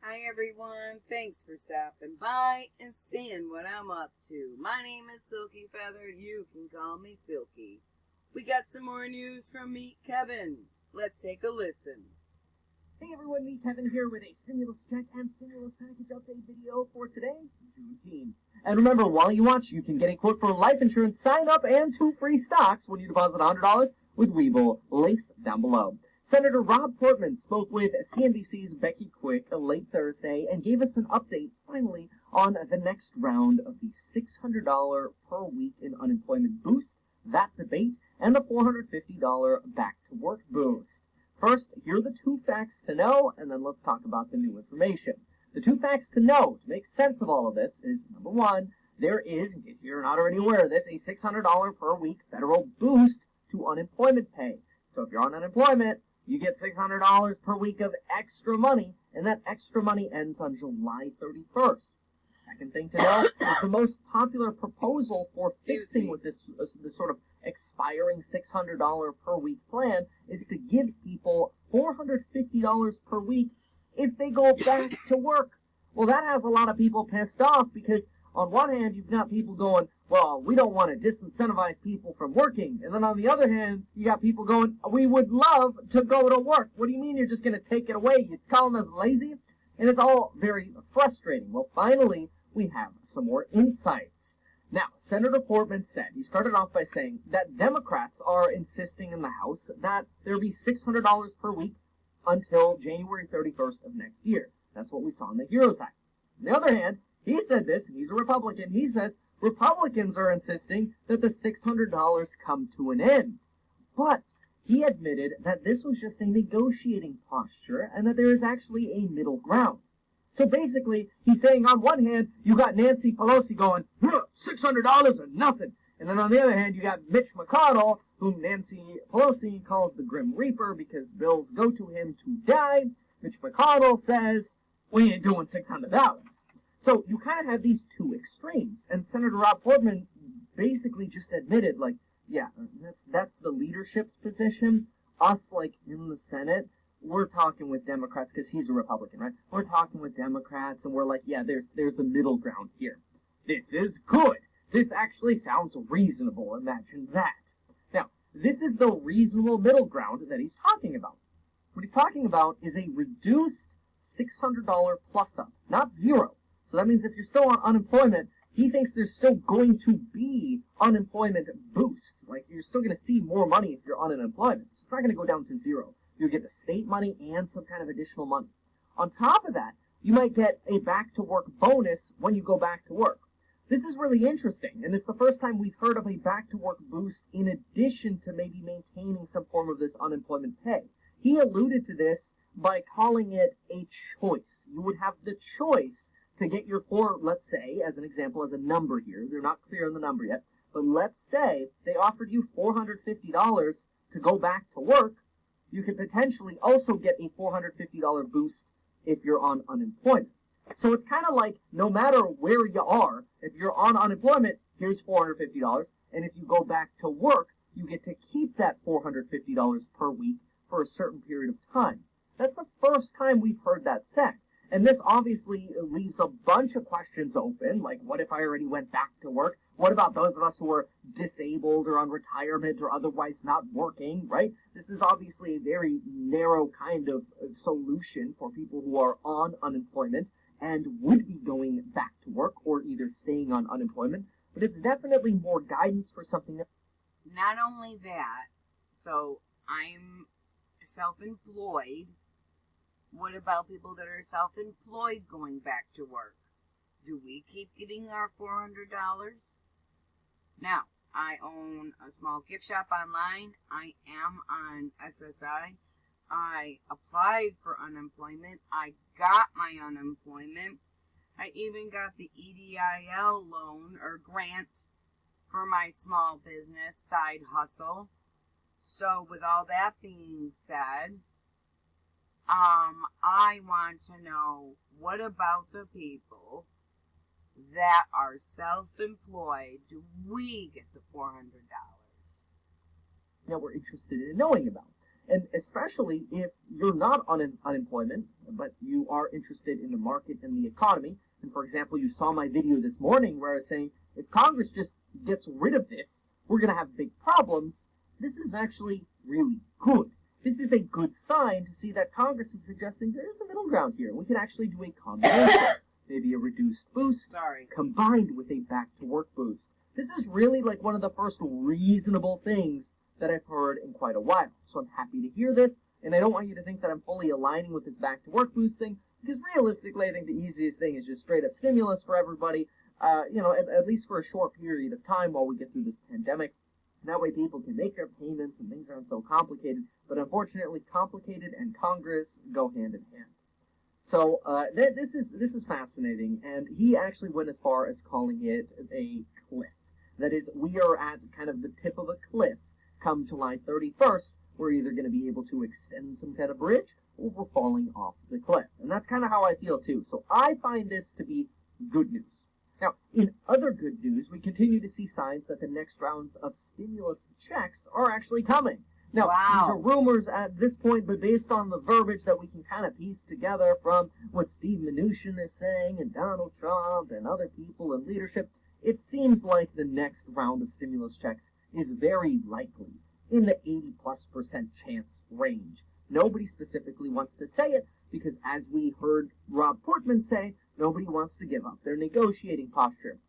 Hi everyone, thanks for stopping by and seeing what I'm up to. My name is Silky Feather, you can call me Silky. We got some more news from Meet Kevin. Let's take a listen. Hey everyone, me Kevin here with a stimulus check and stimulus package update video for today, Juneteenth. And remember, while you watch, you can get a quote for life insurance, sign up, and 2 free stocks when you deposit $100 with Webull. Links down below. Senator Rob Portman spoke with CNBC's Becky Quick late Thursday and gave us an update, finally, on the next round of the $600 per week in unemployment boost, that debate, and the $450 back-to-work boost. First, here are the 2 facts to know, and then let's talk about the new information. The 2 facts to know, to make sense of all of this, is number 1, there is, in case you're not already aware of this, a $600 per week federal boost to unemployment pay. So if you're on unemployment, you get $600 per week of extra money, and that extra money ends on July 31st. Second thing to know is the most popular proposal for fixing with this sort of expiring $600 per week plan is to give people $450 per week if they go back to work. Well, that has a lot of people pissed off because on one hand, you've got people going, well, we don't want to disincentivize people from working. And then on the other hand, you got people going, we would love to go to work. What do you mean you're just going to take it away? You call them as lazy? And it's all very frustrating. Well, finally, we have some more insights. Now, Senator Portman said, he started off by saying that Democrats are insisting in the House that there be $600 per week until January 31st of next year. That's what we saw in the HEROES Act. On the other hand, he said this, and he's a Republican, he says Republicans are insisting that the $600 come to an end. But he admitted that this was just a negotiating posture and that there is actually a middle ground. So basically, he's saying on one hand, you got Nancy Pelosi going, $600 or nothing. And then on the other hand, you got Mitch McConnell, whom Nancy Pelosi calls the Grim Reaper because bills go to him to die. Mitch McConnell says, we ain't doing $600. So you kind of have these 2 extremes. And Senator Rob Portman basically just admitted, like, yeah, that's the leadership's position. Us, like, in the Senate, we're talking with Democrats, because he's a Republican, right? We're talking with Democrats, and we're like, yeah, there's a middle ground here. This is good. This actually sounds reasonable. Imagine that. Now, this is the reasonable middle ground that he's talking about. What he's talking about is a reduced $600 plus up, not zero. So that means if you're still on unemployment, he thinks there's still going to be unemployment boosts. Like, you're still going to see more money if you're on unemployment. So it's not going to go down to zero. You'll get the state money and some kind of additional money. On top of that, you might get a back-to-work bonus when you go back to work. This is really interesting, and it's the first time we've heard of a back-to-work boost in addition to maybe maintaining some form of this unemployment pay. He alluded to this by calling it a choice. You would have the choice to get your let's say, as an example, as a number here, they're not clear on the number yet, but let's say they offered you $450 to go back to work. You could potentially also get a $450 boost if you're on unemployment. So it's kind of like, no matter where you are, if you're on unemployment, here's $450, and if you go back to work, you get to keep that $450 per week for a certain period of time. That's the first time we've heard that said. And this obviously leaves a bunch of questions open, like what if I already went back to work? What about those of us who are disabled or on retirement or otherwise not working, right? This is obviously a very narrow kind of solution for people who are on unemployment and would be going back to work or either staying on unemployment. But it's definitely more guidance for something that... Not only that, so I'm self-employed. What about people that are self-employed going back to work? Do we keep getting our $400? Now, I own a small gift shop online. I am on SSI. I applied for unemployment. I got my unemployment. I even got the EDIL loan or grant for my small business side hustle. So with all that being said, I want to know, what about the people that are self-employed? Do we get the $400? That we're interested in knowing about. And especially if you're not on unemployment, but you are interested in the market and the economy. And for example, you saw my video this morning where I was saying, if Congress just gets rid of this, we're going to have big problems. This is actually really good. This is a good sign to see that Congress is suggesting there is a middle ground here. We can actually do a combination, maybe a reduced boost combined with a back-to-work boost. This is really like one of the first reasonable things that I've heard in quite a while. So I'm happy to hear this, and I don't want you to think that I'm fully aligning with this back-to-work boost thing, because realistically, I think the easiest thing is just straight-up stimulus for everybody, at least for a short period of time while we get through this pandemic. That way people can make their payments and things aren't so complicated. But unfortunately, complicated and Congress go hand in hand. So this is fascinating, and he actually went as far as calling it a cliff. That is, we are at kind of the tip of a cliff. Come July 31st, we're either going to be able to extend some kind of bridge, or we're falling off the cliff. And that's kind of how I feel too. So I find this to be good news. Now, in other good news, we continue to see signs that the next rounds of stimulus checks are actually coming. Now, these are rumors at this point, but based on the verbiage that we can kind of piece together from what Steve Mnuchin is saying and Donald Trump and other people in leadership, it seems like the next round of stimulus checks is very likely in the 80+% chance range. Nobody specifically wants to say it because, as we heard Rob Portman say, nobody wants to give up their negotiating posture.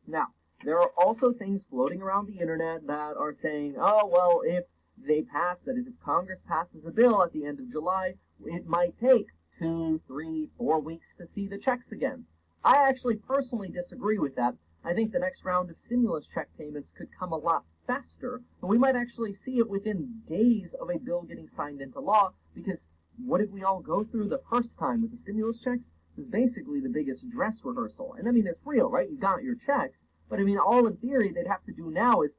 Now, there are also things floating around the internet that are saying, oh, well, if they pass, that is, if Congress passes a bill at the end of July, it might take 2, 3, 4 weeks to see the checks again. I actually personally disagree with that. I think the next round of stimulus check payments could come a lot faster, and we might actually see it within days of a bill getting signed into law, because what did we all go through the first time with the stimulus checks? It was basically the biggest dress rehearsal. And I mean, it's real, right? You got your checks, but I mean, all in theory they'd have to do now is,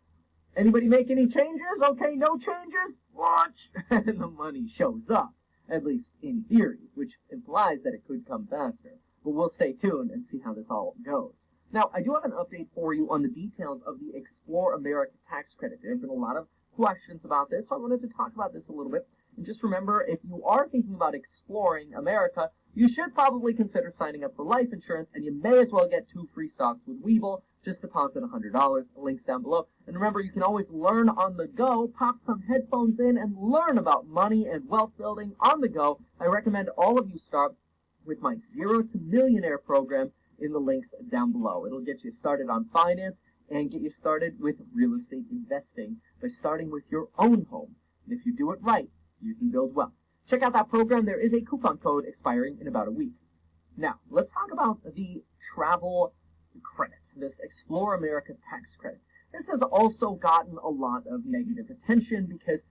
anybody make any changes? Okay, no changes? Watch! And the money shows up, at least in theory, which implies that it could come faster. But we'll stay tuned and see how this all goes. Now, I do have an update for you on the details of the Explore America tax credit. There have been a lot of questions about this, so I wanted to talk about this a little bit. And just remember, if you are thinking about exploring America, you should probably consider signing up for life insurance, and you may as well get 2 free stocks with Webull. Just deposit $100. Links down below. And remember, you can always learn on the go. Pop some headphones in and learn about money and wealth building on the go. I recommend all of you start with my Zero to Millionaire program in the links down below. It'll get you started on finance and get you started with real estate investing by starting with your own home. And if you do it right, you can build wealth. Check out that program. There is a coupon code expiring in about a week. Now, let's talk about the travel credit, this Explore America tax credit. This has also gotten a lot of negative attention because,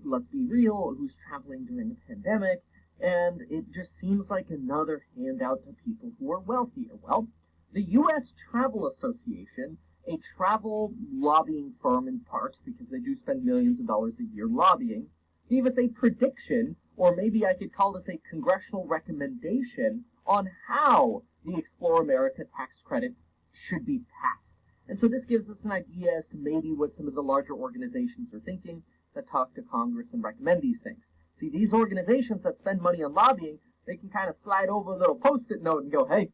let's be real, who's traveling during the pandemic? And it just seems like another handout to people who are wealthier. Well, the U.S. Travel Association, a travel lobbying firm in part, because they do spend millions of dollars a year lobbying, gave us a prediction, or maybe I could call this a congressional recommendation, on how the Explore America tax credit should be passed. And so this gives us an idea as to maybe what some of the larger organizations are thinking that talk to Congress and recommend these things. See, these organizations that spend money on lobbying, they can kind of slide over a little post-it note and go, hey,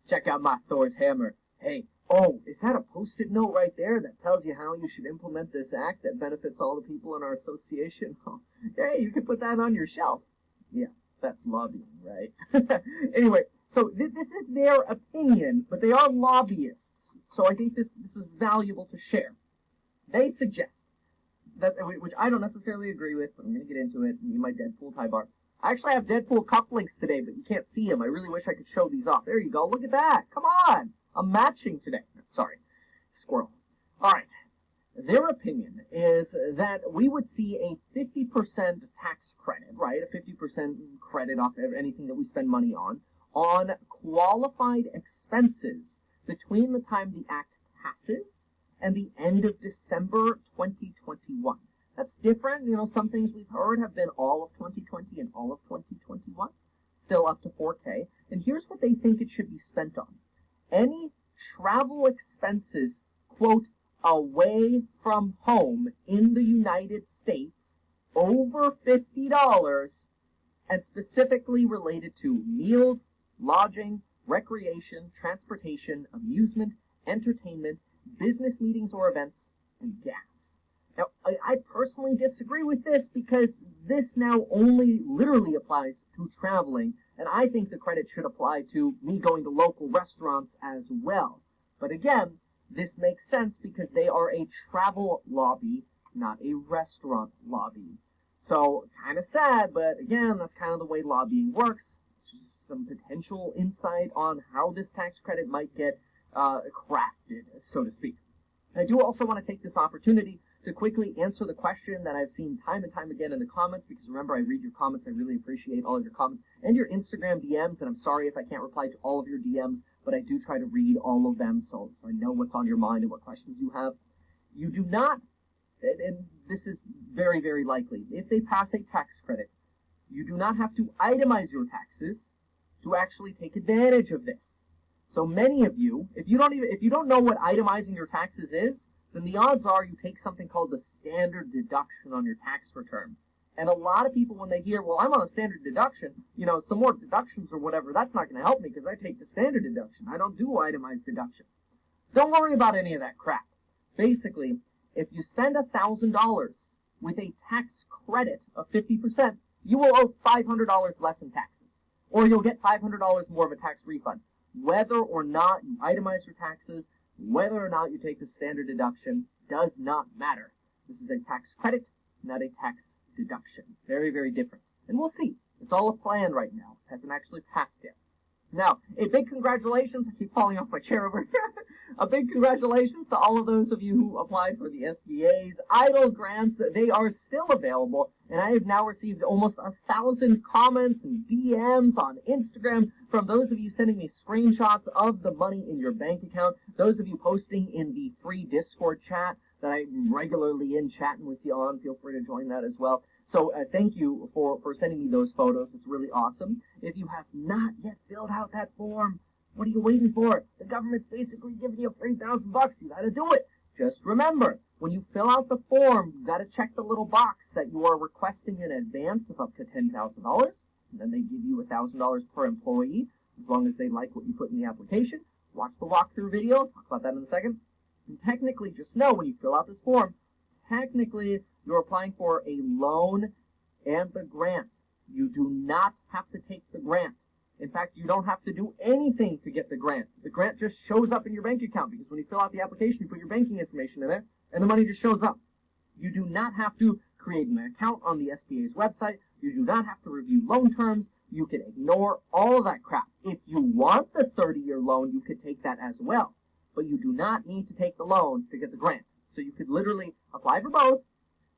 check out my Thor's hammer. Hey, oh, is that a post-it note right there that tells you how you should implement this act that benefits all the people in our association? Oh, hey, you can put that on your shelf. Yeah, that's lobbying, right? Anyway, so this is their opinion, but they are lobbyists. So I think this is valuable to share. They suggest that, which I don't necessarily agree with, but I'm going to get into it. Me and my Deadpool tie bar. I actually have Deadpool cufflinks today, but you can't see them. I really wish I could show these off. There you go. Look at that. Come on. I'm matching today. Sorry. Squirrel. All right. Their opinion is that we would see a 50% tax credit, right? A 50% credit off of anything that we spend money on qualified expenses between the time the act passes and the end of December 2021. That's different. You know, some things we've heard have been all of 2020 and all of 2021, still up to 4K. And here's what they think it should be spent on. Any travel expenses, quote, away from home in the United States over $50 and specifically related to meals, lodging, recreation, transportation, amusement, entertainment, business meetings or events, and gas. Now, I personally disagree with this because this now only literally applies to traveling, and I think the credit should apply to me going to local restaurants as well. But again, this makes sense because they are a travel lobby, not a restaurant lobby. So, kind of sad, but again, that's kind of the way lobbying works. It's just some potential insight on how this tax credit might get crafted, so to speak. I do also want to take this opportunity to quickly answer the question that I've seen time and time again in the comments, because remember, I read your comments. I really appreciate all of your comments and your Instagram DMs, and I'm sorry if I can't reply to all of your DMs, but I do try to read all of them so I know what's on your mind and what questions you have. You do not, and this is very, very likely, if they pass a tax credit, you do not have to itemize your taxes to actually take advantage of this. So many of you, if you don't know what itemizing your taxes is, then the odds are you take something called the standard deduction on your tax return. And a lot of people, when they hear, well, I'm on a standard deduction, some more deductions or whatever, that's not going to help me because I take the standard deduction. I don't do itemized deductions. Don't worry about any of that crap. Basically, if you spend $1,000 with a tax credit of 50%, you will owe $500 less in taxes. Or you'll get $500 more of a tax refund. Whether or not you itemize your taxes, whether or not you take the standard deduction, does not matter. This is a tax credit, not a tax deduction. Very, very different. And we'll see. It's all a plan right now. It hasn't actually passed yet. Now, a big congratulations. I keep falling off my chair over here. A big congratulations to all of those of you who applied for the SBA's EIDL grants. They are still available, and I have now received almost 1,000 comments and DMs on Instagram from those of you sending me screenshots of the money in your bank account, those of you posting in the free Discord chat that I'm regularly in chatting with you on. Feel free to join that as well. So thank you for sending me those photos. It's really awesome. If you have not yet filled out that form, what are you waiting for? The government's basically giving you $3,000. You gotta do it. Just remember, when you fill out the form, you gotta check the little box that you are requesting an advance of up to $10,000. Then they give you $1,000 per employee, as long as they like what you put in the application. Watch the walkthrough video. I'll talk about that in a second. And technically, just know when you fill out this form, technically you're applying for a loan and the grant. You do not have to take the grant. In fact, you don't have to do anything to get the grant. The grant just shows up in your bank account because when you fill out the application, you put your banking information in there, and the money just shows up. You do not have to create an account on the SBA's website. You do not have to review loan terms. You can ignore all of that crap. If you want the 30-year loan, you could take that as well. But you do not need to take the loan to get the grant. So you could literally apply for both,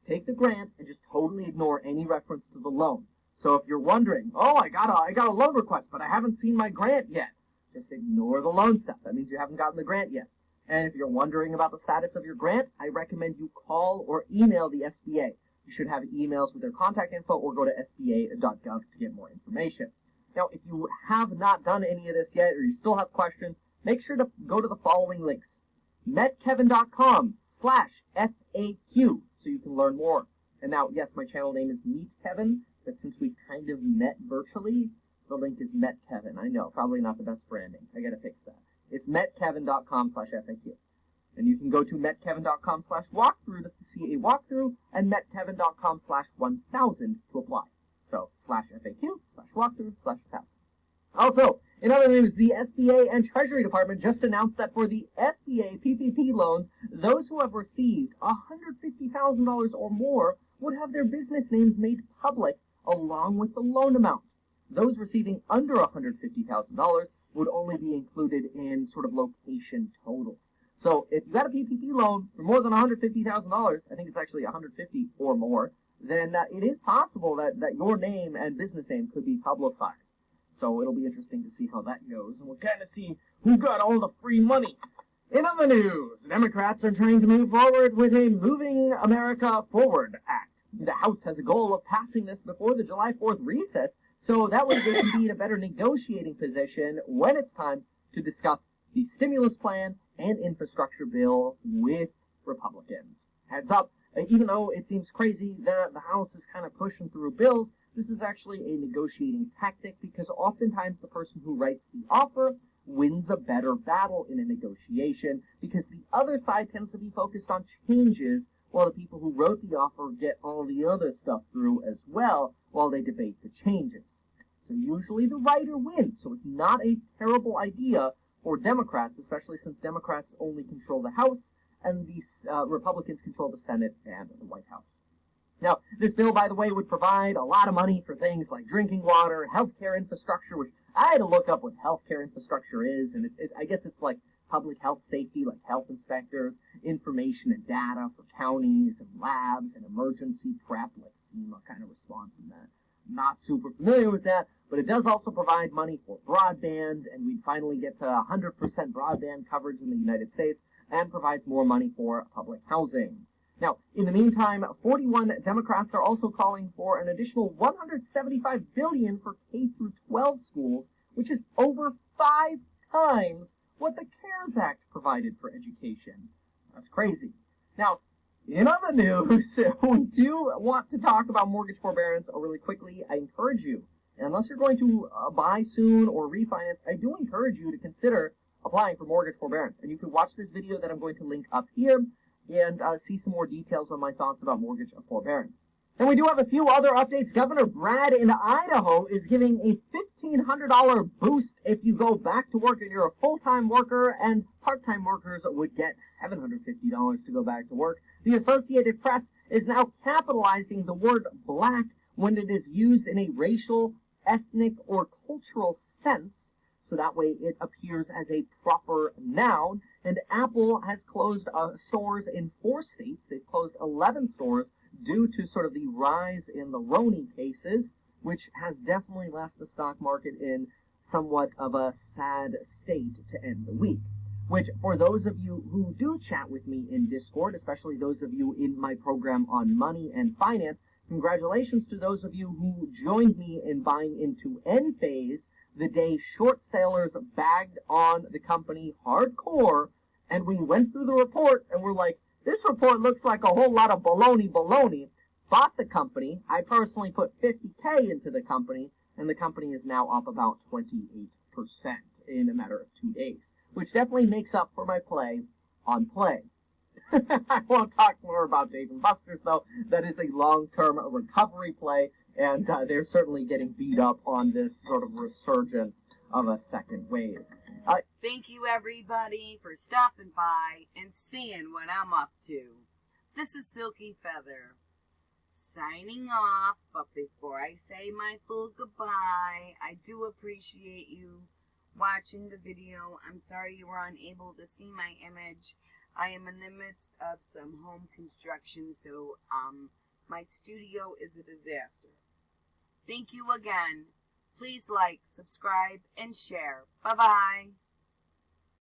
take the grant, and just totally ignore any reference to the loan. So if you're wondering, oh, I got a loan request, but I haven't seen my grant yet, just ignore the loan stuff. That means you haven't gotten the grant yet. And if you're wondering about the status of your grant, I recommend you call or email the SBA. You should have emails with their contact info or go to sba.gov to get more information. Now, if you have not done any of this yet or you still have questions, make sure to go to the following links. metkevin.com/FAQ so you can learn more. And now, yes, my channel name is Meet Kevin, but since we kind of met virtually, the link is MetKevin. I know, probably not the best branding. I gotta fix that. It's metkevin.com/FAQ. And you can go to metkevin.com/walkthrough to see a walkthrough, and metkevin.com/1000 to apply. So, /FAQ/walkthrough/1000. Also, in other news, the SBA and Treasury Department just announced that for the SBA PPP loans, those who have received $150,000 or more would have their business names made public along with the loan amount. Those receiving under $150,000 would only be included in sort of location totals. So if you got a PPP loan for more than $150,000, I think it's actually $150 or more, then it is possible that your name and business name could be publicized. So it'll be interesting to see how that goes, and we'll kind of see who got all the free money. In other news, Democrats are trying to move forward with a Moving America Forward Act. The House has a goal of passing this before the July 4th recess, so that way they can be in a better negotiating position when it's time to discuss the stimulus plan and infrastructure bill with Republicans. Heads up, Even though it seems crazy that the House is kind of pushing through bills, this is actually a negotiating tactic because oftentimes the person who writes the offer wins a better battle in a negotiation because the other side tends to be focused on changes while the people who wrote the offer get all the other stuff through as well while they debate the changes. So usually the writer wins, so it's not a terrible idea for Democrats, especially since Democrats only control the House and the Republicans control the Senate and the White House. Now, this bill, by the way, would provide a lot of money for things like drinking water, healthcare infrastructure, which I had to look up what healthcare infrastructure is, and I guess it's like public health safety, like health inspectors, information and data for counties and labs, and emergency prep, like FEMA kind of response in that. Not super familiar with that, but it does also provide money for broadband, and we'd finally get to 100% broadband coverage in the United States, and provides more money for public housing. Now, in the meantime, 41 Democrats are also calling for an additional $175 billion for K through 12 schools, which is over 5 times what the CARES Act provided for education. That's crazy. Now, in other news, we do want to talk about mortgage forbearance really quickly. I encourage you, unless you're going to buy soon or refinance, I do encourage you to consider applying for mortgage forbearance. And you can watch this video that I'm going to link up here and see some more details on my thoughts about mortgage forbearance. And we do have a few other updates. Governor Brad in Idaho is giving a $1,500 boost if you go back to work and you're a full-time worker, and part-time workers would get $750 to go back to work. The Associated Press is now capitalizing the word black when it is used in a racial, ethnic, or cultural sense, so that way it appears as a proper noun. And Apple has closed stores in 4 states. They've closed 11 stores due to sort of the rise in the Roni cases, which has definitely left the stock market in somewhat of a sad state to end the week. Which, for those of you who do chat with me in Discord, especially those of you in my program on money and finance, congratulations to those of you who joined me in buying into Enphase the day short sellers bagged on the company hardcore, and we went through the report and we're like, this report looks like a whole lot of baloney. Bought the company. I personally put $50K into the company, and the company is now up about 28% in a matter of 2 days, which definitely makes up for my play on Play. I won't talk more about Dave & Buster's, though. That is a long-term recovery play, and they're certainly getting beat up on this sort of resurgence of a second wave. Thank you, everybody, for stopping by and seeing what I'm up to. This is Silky Feather, signing off, but before I say my full goodbye, I do appreciate you watching the video. I'm sorry you were unable to see my image. I am in the midst of some home construction, so my studio is a disaster. Thank you again. Please like, subscribe, and share. Bye-bye.